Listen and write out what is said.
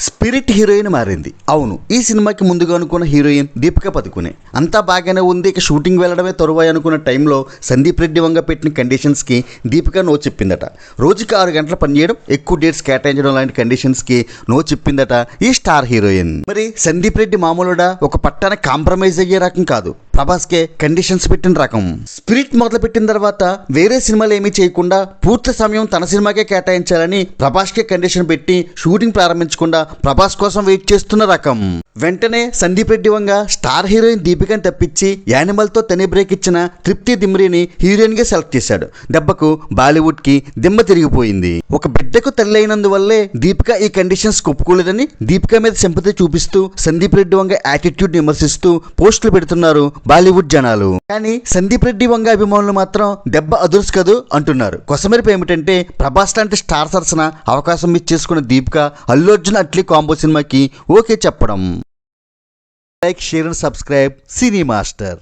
Spirit heroine మారింది. అవును, ఈ సినిమాకి ముందుగా అనుకున్న హీరోయిన్ దీపికా పదుకునే. అంతా బాగానే ఉంది, ఇక షూటింగ్ వెళ్ళడమే తరువాయి అనుకున్న టైంలో సందీప్ రెడ్డి వంగ పెట్టిన కండిషన్స్కి దీపికా నో చెప్పిందట. రోజుకి 6 గంటలు పనిచేయడం, ఎక్కువ డేట్స్ కేటాయించడం లాంటి కండిషన్స్కి నో చెప్పిందట ఈ స్టార్ హీరోయిన్. మరి సందీప్ రెడ్డి మామూలుడా ఒక పట్టాన కాంప్రమైజ్ అయ్యే రకం కాదు, ప్రభాస్కే కండిషన్స్ పెట్టిన రకం. స్పిరిట్ మొదలు పెట్టిన తర్వాత వేరే సినిమాలు ఏమీ చేయకుండా పూర్తి సమయం తన సినిమాకే కేటాయించాలని ప్రభాస్కే కండిషన్ పెట్టి షూటింగ్ ప్రారంభించకుండా ప్రభాస్ కోసం వెయిట్ చేస్తున్న రకం. వెంటనే సందీప్ రెడ్డి వంగ స్టార్ హీరోయిన్ దీపికని తప్పించి యానిమల్ తో తనే బ్రేక్ ఇచ్చిన తృప్తి దిమ్రిని హీరోయిన్ గా సెలెక్ట్ చేశాడు. దెబ్బకు బాలీవుడ్ కి దిమ్మ తిరిగిపోయింది. ఒక బిడ్డకు తల్లి అయినందువల్లే దీపిక ఈ కండిషన్స్ ఒప్పుకోలేదని దీపిక మీద సింపతి చూపిస్తూ సందీప్ రెడ్డి వంగ యాటిట్యూడ్ విమర్శిస్తూ పోస్టులు పెడుతున్నారు బాలీవుడ్ జనాలు. కానీ సందీప్ రెడ్డి వంగ అభిమానులు మాత్రం దెబ్బ అదుర్స్ కదు అంటున్నారు. కొసమెరుపు ఏమిటంటే ప్రభాస్ లాంటి స్టార్ సరసన అవకాశం ఇచ్చేసుకున్న దీపిక అల్లు అర్జున్ అట్లీ కాంబో సినిమాకి ఓకే చెప్పడం. Like, share and subscribe cine master.